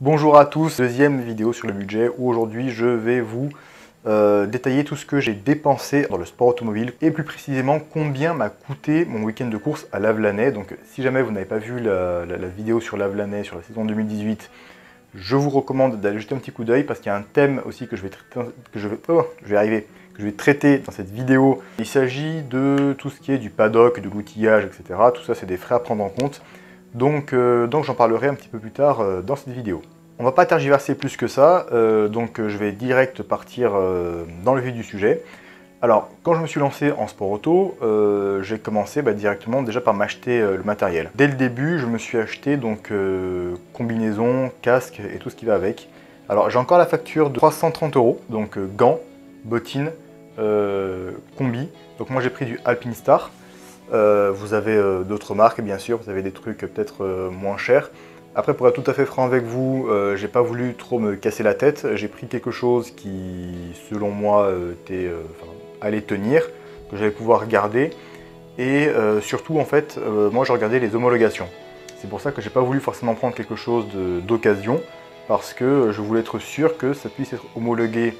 Bonjour à tous, deuxième vidéo sur le budget où aujourd'hui je vais vous détailler tout ce que j'ai dépensé dans le sport automobile et plus précisément combien m'a coûté mon week-end de course à Lavelanet. Donc si jamais vous n'avez pas vu la vidéo sur Lavelanet sur la saison 2018, je vous recommande d'aller jeter un petit coup d'œil parce qu'il y a un thème aussi que je vais traiter, que je vais traiter dans cette vidéo. Il s'agit de tout ce qui est du paddock, de l'outillage, etc. Tout ça c'est des frais à prendre en compte. Donc j'en parlerai un petit peu plus tard dans cette vidéo. On va pas tergiverser plus que ça, je vais direct partir dans le vif du sujet. Alors, quand je me suis lancé en sport auto, j'ai commencé directement déjà par m'acheter le matériel. Dès le début, je me suis acheté combinaison, casque et tout ce qui va avec. Alors, j'ai encore la facture de 330 €, donc gants, bottines, combi. Donc moi j'ai pris du Alpinestar. Vous avez d'autres marques bien sûr, vous avez des trucs peut-être moins chers. Après, pour être tout à fait franc avec vous, j'ai pas voulu trop me casser la tête. J'ai pris quelque chose qui, selon moi, allait tenir, que j'allais pouvoir garder. Et surtout, en fait, moi je regardais les homologations. C'est pour ça que j'ai pas voulu forcément prendre quelque chose d'occasion, parce que je voulais être sûr que ça puisse être homologué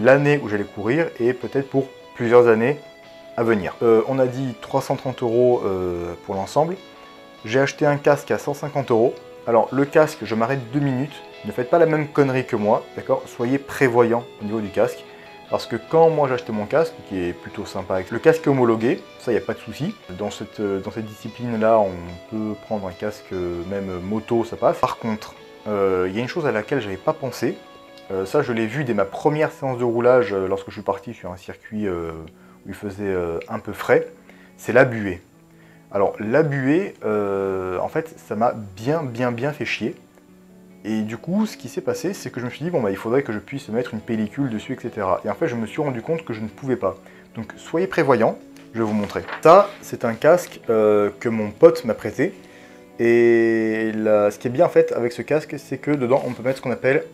l'année où j'allais courir et peut-être pour plusieurs années à venir. On a dit 330 € pour l'ensemble. J'ai acheté un casque à 150 €. Alors le casque, je m'arrête 2 minutes. Ne faites pas la même connerie que moi, d'accord? Soyez prévoyant au niveau du casque. Parce que quand moi j'ai acheté mon casque, qui est plutôt sympa, avec le casque est homologué, ça il n'y a pas de souci. Dans cette discipline-là, on peut prendre un casque, même moto, ça passe. Par contre, il y a une chose à laquelle je n'avais pas pensé. Ça, je l'ai vu dès ma première séance de roulage, lorsque je suis parti sur un circuit où il faisait un peu frais, c'est la buée. Alors la buée, en fait, ça m'a bien fait chier. Et du coup, ce qui s'est passé, c'est que je me suis dit, bon il faudrait que je puisse mettre une pellicule dessus, etc. Et en fait, je me suis rendu compte que je ne pouvais pas. Donc soyez prévoyants, je vais vous montrer. Ça, c'est un casque que mon pote m'a prêté. Et ce qui est bien en fait avec ce casque, c'est que dedans, on peut mettre ce qu'on appelle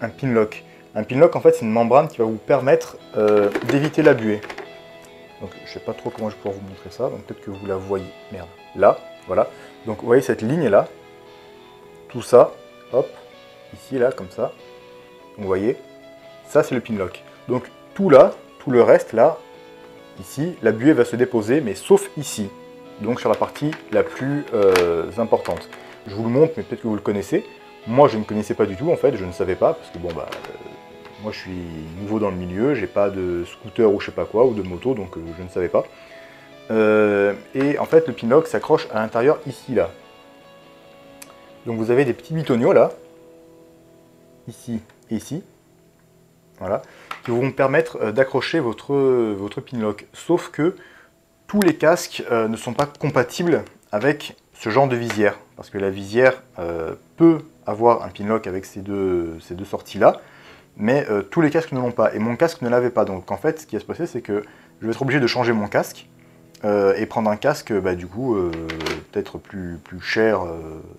un pinlock. Un pinlock, en fait, c'est une membrane qui va vous permettre d'éviter la buée. Donc je sais pas trop comment je vais pouvoir vous montrer ça, donc peut-être que vous la voyez, merde, là, voilà. Donc vous voyez cette ligne là, tout ça, hop, ici là, comme ça, vous voyez, ça c'est le pinlock. Donc tout là, tout le reste là, ici, la buée va se déposer, mais sauf ici, donc sur la partie la plus importante. Je vous le montre, mais peut-être que vous le connaissez. Moi je ne connaissais pas du tout en fait, je ne savais pas, parce que bon moi je suis nouveau dans le milieu, j'ai pas de scooter ou je sais pas quoi, ou de moto, donc je ne savais pas. Et en fait le pinlock s'accroche à l'intérieur ici là. Donc vous avez des petits bitonniaux là, ici et ici, voilà, qui vont vous permettre d'accrocher votre pinlock. Sauf que tous les casques ne sont pas compatibles avec ce genre de visière, parce que la visière peut avoir un pinlock avec ces deux sorties là, mais tous les casques ne l'ont pas, et mon casque ne l'avait pas. Donc en fait, ce qui va se passer, c'est que je vais être obligé de changer mon casque et prendre un casque, du coup, peut-être plus cher.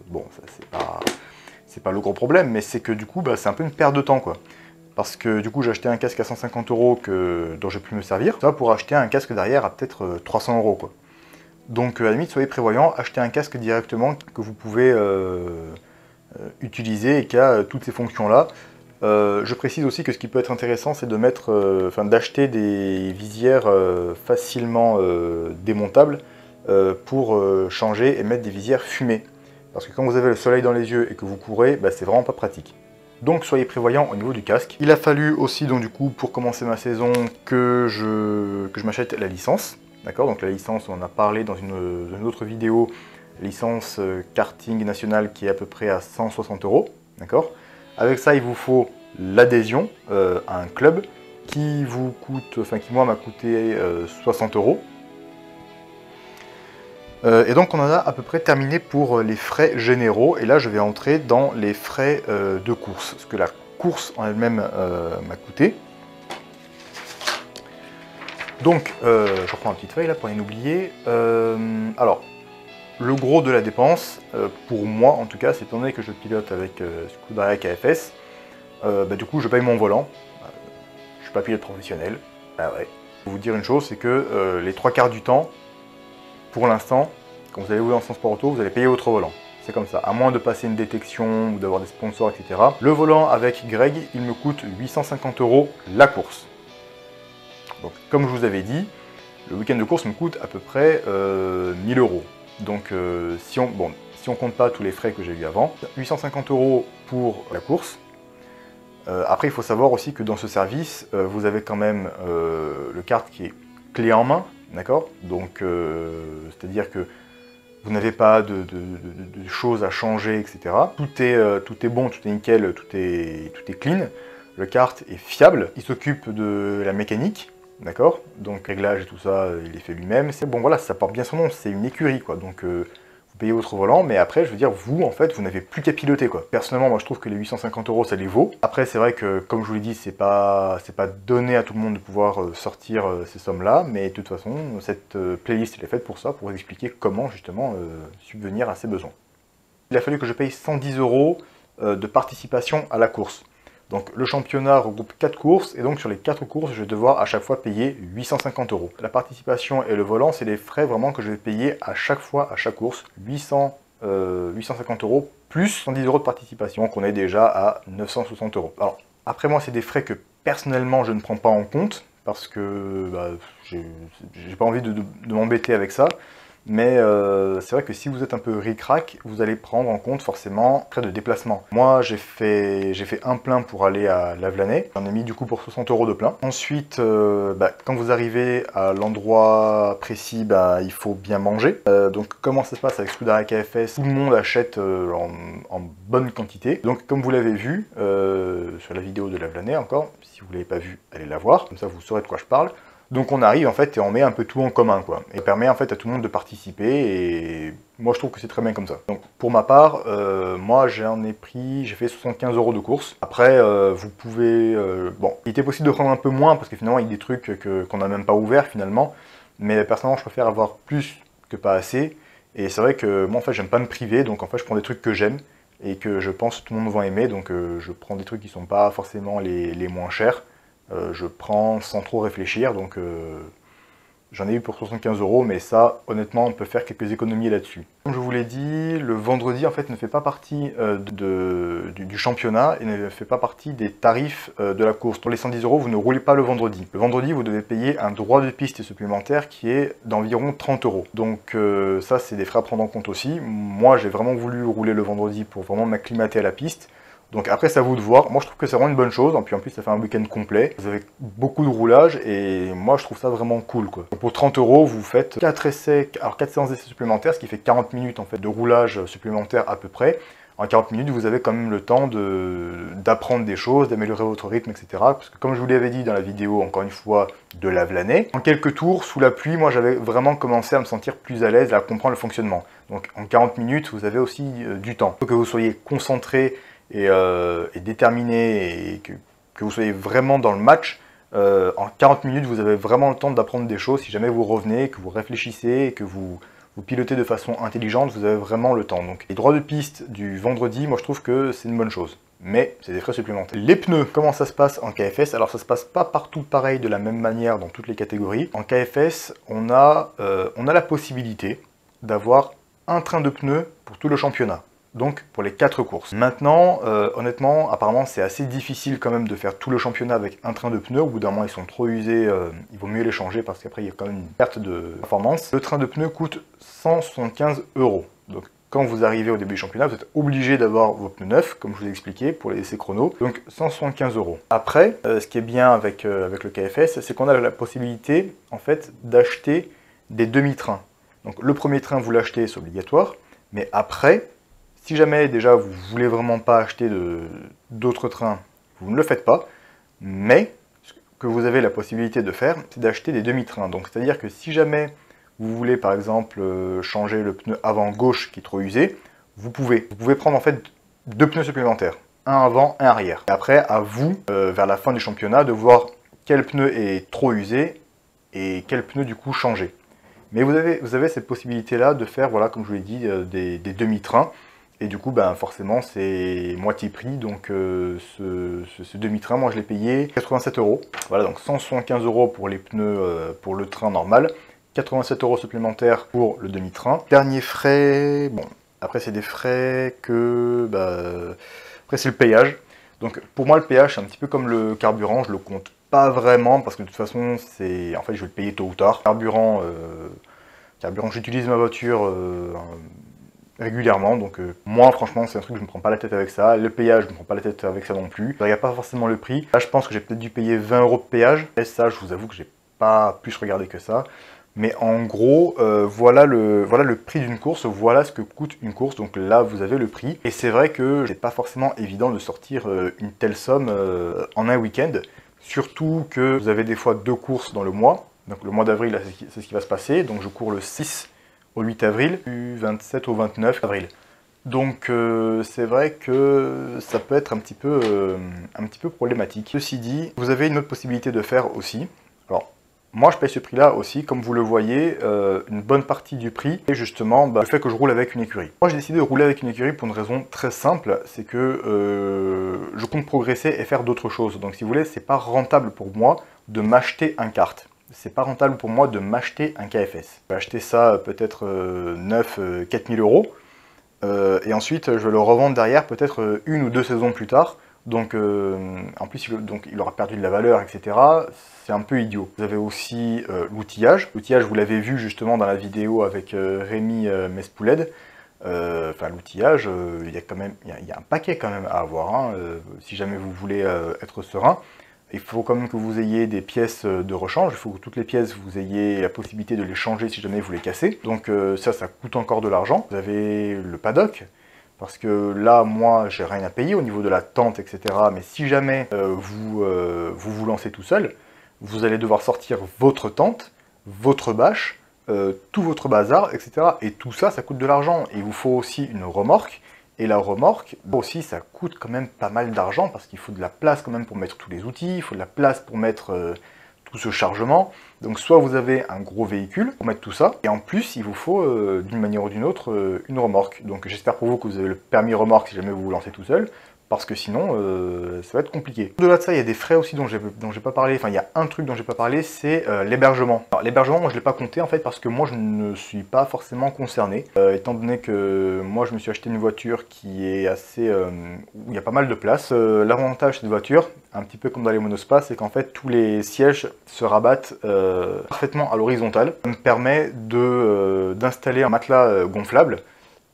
Bon, ça c'est pas le gros problème, mais c'est que du coup, c'est un peu une perte de temps, quoi. Parce que du coup, j'ai acheté un casque à 150 € dont j'ai pu me servir, ça pour acheter un casque derrière à peut-être 300 €, quoi. Donc à la limite, soyez prévoyants, achetez un casque directement que vous pouvez utiliser et qui a toutes ces fonctions-là. Je précise aussi que ce qui peut être intéressant, c'est de d'acheter des visières facilement démontables pour changer et mettre des visières fumées. Parce que quand vous avez le soleil dans les yeux et que vous courez, c'est vraiment pas pratique. Donc soyez prévoyants au niveau du casque. Il a fallu aussi, donc du coup, pour commencer ma saison, que je m'achète la licence. D'accord, donc la licence, on en a parlé dans une autre vidéo, licence karting nationale qui est à peu près à 160 €. D'accord. Avec ça, il vous faut l'adhésion à un club qui vous coûte, qui moi m'a coûté 60 €. Et donc on en a à peu près terminé pour les frais généraux. Et là, je vais entrer dans les frais de course, ce que la course en elle-même m'a coûté. Donc, je reprends ma petite feuille là pour rien oublier. Alors, le gros de la dépense, pour moi en tout cas, c'est étant donné que je pilote avec Scuderia KFS, du coup je paye mon volant. Je suis pas pilote professionnel. Ouais. Je vais vous dire une chose, c'est que les 3/4 du temps, pour l'instant, quand vous allez rouler en sport auto, vous allez payer votre volant. c'est comme ça. À moins de passer une détection ou d'avoir des sponsors, etc. Le volant avec Greg, il me coûte 850 € la course. Donc, comme je vous avais dit, le week-end de course me coûte à peu près 1000 €. Donc, si on compte pas tous les frais que j'ai eu avant, 850 € pour la course. Après, il faut savoir aussi que dans ce service, vous avez quand même le kart qui est clé en main, d'accord? Donc, c'est-à-dire que vous n'avez pas de choses à changer, etc. Tout est bon, tout est nickel, tout est clean. Le kart est fiable, il s'occupe de la mécanique, d'accord? Donc, réglage et tout ça, il est fait lui-même. Bon, voilà, ça porte bien son nom, c'est une écurie, quoi. Donc, vous payez votre volant, mais après, je veux dire, vous, en fait, vous n'avez plus qu'à piloter, quoi. Personnellement, moi, je trouve que les 850 €, ça les vaut. Après, c'est vrai que, comme je vous l'ai dit, c'est pas donné à tout le monde de pouvoir sortir ces sommes-là, mais de toute façon, cette playlist, elle est faite pour ça, pour vous expliquer comment, justement, subvenir à ses besoins. Il a fallu que je paye 110 € de participation à la course. Donc le championnat regroupe 4 courses, et donc sur les 4 courses, je vais devoir à chaque fois payer 850 €. La participation et le volant, c'est les frais vraiment que je vais payer à chaque fois, à chaque course, 850 € plus 110 € de participation, donc on est déjà à 960 €. Alors, après moi, c'est des frais que personnellement, je ne prends pas en compte, parce que j'ai pas envie de m'embêter avec ça. Mais c'est vrai que si vous êtes un peu ric-rac, vous allez prendre en compte forcément frais de déplacement. Moi, j'ai fait un plein pour aller à Lavelanet. J'en ai mis du coup pour 60 € de plein. Ensuite, quand vous arrivez à l'endroit précis, il faut bien manger. Donc comment ça se passe avec Scudéria KFS? Tout le monde achète en bonne quantité. Donc comme vous l'avez vu sur la vidéo de Lavelanet encore, si vous ne l'avez pas vu, allez la voir. Comme ça, vous saurez de quoi je parle. Donc on arrive en fait et on met un peu tout en commun, quoi. Et permet en fait à tout le monde de participer, et moi je trouve que c'est très bien comme ça. Donc pour ma part, moi j'ai fait 75 € de course. Après vous pouvez, bon, il était possible de prendre un peu moins parce que finalement il y a des trucs qu'on n'a même pas ouverts finalement. Mais personnellement je préfère avoir plus que pas assez. Et c'est vrai que moi en fait j'aime pas me priver, donc en fait je prends des trucs que j'aime et que je pense que tout le monde va aimer. Donc je prends des trucs qui sont pas forcément les moins chers. Je prends sans trop réfléchir, donc j'en ai eu pour 75 €, mais ça, honnêtement, on peut faire quelques économies là-dessus. Comme je vous l'ai dit, le vendredi, en fait, ne fait pas partie du championnat et ne fait pas partie des tarifs de la course. Pour les 110 €, vous ne roulez pas le vendredi. Le vendredi, vous devez payer un droit de piste supplémentaire qui est d'environ 30 €. Donc ça, c'est des frais à prendre en compte aussi. Moi, j'ai vraiment voulu rouler le vendredi pour vraiment m'acclimater à la piste. Donc après, c'est à vous de voir. Moi, je trouve que c'est vraiment une bonne chose. Et puis en plus, ça fait un week-end complet. Vous avez beaucoup de roulage et moi, je trouve ça vraiment cool, quoi. Donc, pour 30 €, vous faites 4 essais, alors 4 séances d'essais supplémentaires, ce qui fait 40 minutes en fait de roulage supplémentaire à peu près. En 40 minutes, vous avez quand même le temps d'apprendre des choses, d'améliorer votre rythme, etc. Parce que comme je vous l'avais dit dans la vidéo, encore une fois, de Lavelanet, en quelques tours, sous la pluie, moi j'avais vraiment commencé à me sentir plus à l'aise, à comprendre le fonctionnement. Donc en 40 minutes, vous avez aussi du temps. Il faut que vous soyez concentré et déterminé et que vous soyez vraiment dans le match. En 40 minutes, vous avez vraiment le temps d'apprendre des choses. Si jamais vous revenez, que vous réfléchissez et que vous pilotez de façon intelligente, vous avez vraiment le temps. Donc les droits de piste du vendredi, moi je trouve que c'est une bonne chose. Mais c'est des frais supplémentaires. Les pneus, comment ça se passe en KFS? Alors ça se passe pas partout pareil de la même manière dans toutes les catégories. En KFS, on a la possibilité d'avoir un train de pneus pour tout le championnat. Donc pour les 4 courses. Maintenant, honnêtement, apparemment c'est assez difficile quand même de faire tout le championnat avec un train de pneus. Au bout d'un moment, ils sont trop usés, il vaut mieux les changer parce qu'après il y a quand même une perte de performance. Le train de pneus coûte 175 €. Donc quand vous arrivez au début du championnat, vous êtes obligé d'avoir vos pneus neufs, comme je vous ai expliqué, pour les essais chrono. Donc 175 €. Après, ce qui est bien avec le KFS, c'est qu'on a la possibilité en fait d'acheter des demi-trains. Donc le premier train, vous l'achetez, c'est obligatoire. Mais après, si jamais déjà vous ne voulez vraiment pas acheter d'autres trains, vous ne le faites pas, mais ce que vous avez la possibilité de faire, c'est d'acheter des demi-trains. Donc c'est-à-dire que si jamais vous voulez par exemple changer le pneu avant gauche qui est trop usé, vous pouvez prendre en fait 2 pneus supplémentaires, un avant, un arrière. Et après, à vous, vers la fin du championnat, de voir quel pneu est trop usé et quel pneu du coup changer. Mais vous avez cette possibilité-là de faire, voilà, comme je vous l'ai dit, des demi-trains. Et du coup, forcément, c'est moitié prix. Donc, ce demi-train, moi, je l'ai payé 87 €. Voilà, donc 175 € pour les pneus pour le train normal. 87 € supplémentaires pour le demi-train. Dernier frais, bon, Après, c'est des frais que... Après, c'est le payage. Donc, pour moi, le péage, c'est un petit peu comme le carburant. Je le compte pas vraiment, parce que de toute façon, c'est... En fait, je vais le payer tôt ou tard. Carburant, j'utilise ma voiture régulièrement. Donc, moi, franchement, c'est un truc, je me prends pas la tête avec ça. Le péage, je me prends pas la tête avec ça non plus. Je regarde pas forcément le prix. Là, je pense que j'ai peut-être dû payer 20 € de péage. Et ça, je vous avoue que j'ai pas plus regardé que ça. Mais en gros, voilà le prix d'une course, voilà ce que coûte une course. Donc là, vous avez le prix. Et c'est vrai que c'est pas forcément évident de sortir une telle somme en un week-end. Surtout que vous avez des fois 2 courses dans le mois. Donc le mois d'avril, c'est ce qui va se passer. Donc je cours le 6 au 8 avril, du 27 au 29 avril. Donc c'est vrai que ça peut être un petit peu problématique. Ceci dit, vous avez une autre possibilité de faire aussi. Alors, moi, je paye ce prix-là aussi, comme vous le voyez, une bonne partie du prix est justement le fait que je roule avec une écurie. Moi, j'ai décidé de rouler avec une écurie pour une raison très simple, c'est que je compte progresser et faire d'autres choses. Donc, si vous voulez, c'est pas rentable pour moi de m'acheter un kart. C'est pas rentable pour moi de m'acheter un KFS. Je vais acheter ça peut-être 4000 €, et ensuite je vais le revendre derrière peut-être 1 ou 2 saisons plus tard. Donc, en plus, il aura perdu de la valeur, etc. C'est un peu idiot. Vous avez aussi l'outillage. L'outillage, vous l'avez vu justement dans la vidéo avec Rémi Mespouled. Enfin, l'outillage, il y a un paquet quand même à avoir, hein, si jamais vous voulez être serein. Il faut quand même que vous ayez des pièces de rechange. Il faut que toutes les pièces, vous ayez la possibilité de les changer si jamais vous les cassez. Donc ça coûte encore de l'argent. Vous avez le paddock. Parce que là, moi, j'ai rien à payer au niveau de la tente, etc. Mais si jamais vous lancez tout seul, vous allez devoir sortir votre tente, votre bâche, tout votre bazar, etc. Et tout ça, ça coûte de l'argent. Et il vous faut aussi une remorque. Et la remorque, aussi, ça coûte quand même pas mal d'argent parce qu'il faut de la place quand même pour mettre tous les outils, il faut de la place pour mettre tout ce chargement. Donc soit vous avez un gros véhicule pour mettre tout ça, et en plus il vous faut d'une manière ou d'une autre une remorque. Donc j'espère pour vous que vous avez le permis remorque si jamais vous vous lancez tout seul, parce que sinon ça va être compliqué. Au-delà de ça, il y a des frais aussi dont j'ai pas parlé, enfin il y a un truc dont j'ai pas parlé, c'est l'hébergement. Alors l'hébergement, moi je l'ai pas compté en fait parce que moi je ne suis pas forcément concerné, étant donné que moi je me suis acheté une voiture qui est assez... où il y a pas mal de place. L'avantage de cette voiture, un petit peu comme dans les monospas, c'est qu'en fait tous les sièges se rabattent parfaitement à l'horizontale. Ça me permet d'installer un matelas gonflable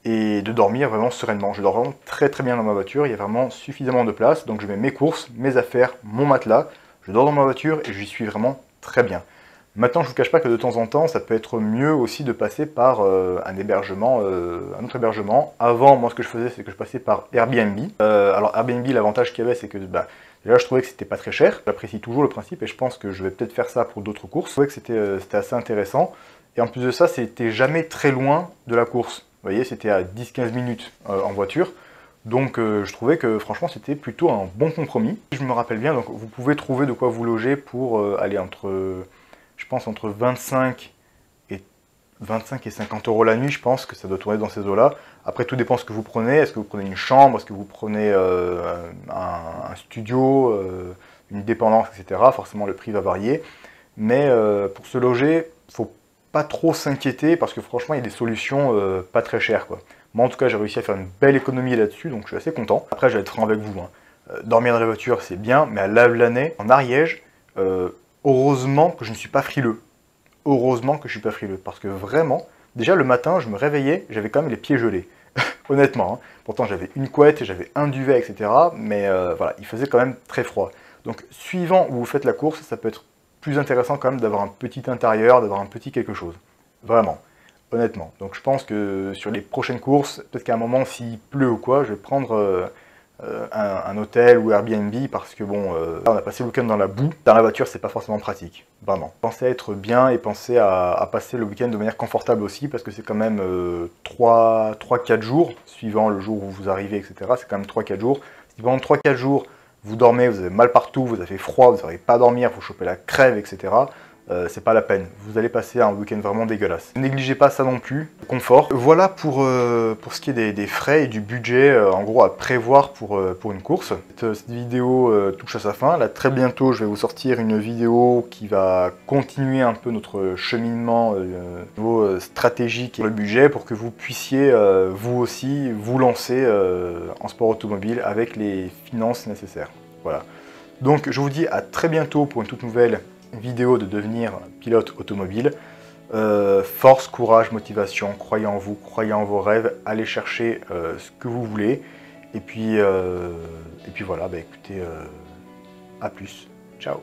et de dormir vraiment sereinement. Je dors vraiment très très bien dans ma voiture, il y a vraiment suffisamment de place, donc je mets mes courses, mes affaires, mon matelas, je dors dans ma voiture et j'y suis vraiment très bien. Maintenant, je ne vous cache pas que de temps en temps, ça peut être mieux aussi de passer par un hébergement, un autre hébergement. Avant, moi, ce que je faisais, c'est que je passais par Airbnb. Alors, Airbnb, l'avantage qu'il y avait, c'est que déjà, je trouvais que c'était pas très cher. J'apprécie toujours le principe et je pense que je vais peut-être faire ça pour d'autres courses. Je trouvais que c'était assez intéressant. Et en plus de ça, c'était jamais très loin de la course. Vous voyez, c'était à 10-15 minutes en voiture. Donc je trouvais que franchement c'était plutôt un bon compromis. Je me rappelle bien, donc vous pouvez trouver de quoi vous loger pour aller je pense entre 25 et 50 € la nuit, je pense que ça doit tourner dans ces eaux-là. Après tout dépend ce que vous prenez, est-ce que vous prenez une chambre, est-ce que vous prenez un studio, une dépendance, etc. Forcément le prix va varier. Mais pour se loger, il faut pas trop s'inquiéter parce que franchement il y a des solutions pas très chères quoi. Moi en tout cas j'ai réussi à faire une belle économie là-dessus donc je suis assez content. Après je vais être franc avec vous, hein. Dormir dans la voiture c'est bien, mais à Lavelanet, en Ariège, heureusement que je ne suis pas frileux. Heureusement que je suis pas frileux parce que vraiment, déjà le matin je me réveillais, j'avais quand même les pieds gelés. Honnêtement, hein. Pourtant j'avais une couette, j'avais un duvet, etc. Mais voilà, il faisait quand même très froid. Donc suivant où vous faites la course, ça peut être plus intéressant quand même d'avoir un petit intérieur, d'avoir un petit quelque chose. Vraiment, honnêtement. Donc je pense que sur les prochaines courses, peut-être qu'à un moment, s'il pleut ou quoi, je vais prendre un hôtel ou Airbnb parce que bon, on a passé le week-end dans la boue. Dans la voiture, c'est pas forcément pratique, vraiment. Pensez à être bien et pensez à passer le week-end de manière confortable aussi parce que c'est quand même 3-4 jours, suivant le jour où vous arrivez, etc. C'est quand même 3-4 jours. Si pendant 3-4 jours, vous dormez, vous avez mal partout, vous avez froid, vous n'arrivez pas à dormir, vous chopez la crève, etc. c'est pas la peine. Vous allez passer un week-end vraiment dégueulasse. Ne négligez pas ça non plus. Confort. Voilà pour ce qui est des frais et du budget en gros à prévoir pour une course. Cette vidéo touche à sa fin. Là très bientôt je vais vous sortir une vidéo qui va continuer un peu notre cheminement niveau stratégique et le budget pour que vous puissiez vous aussi vous lancer en sport automobile avec les finances nécessaires. Voilà. Donc je vous dis à très bientôt pour une toute nouvelle vidéo de devenir pilote automobile. Force, courage, motivation, croyez en vous, croyez en vos rêves, allez chercher ce que vous voulez. Et puis voilà, bah écoutez, à plus. Ciao.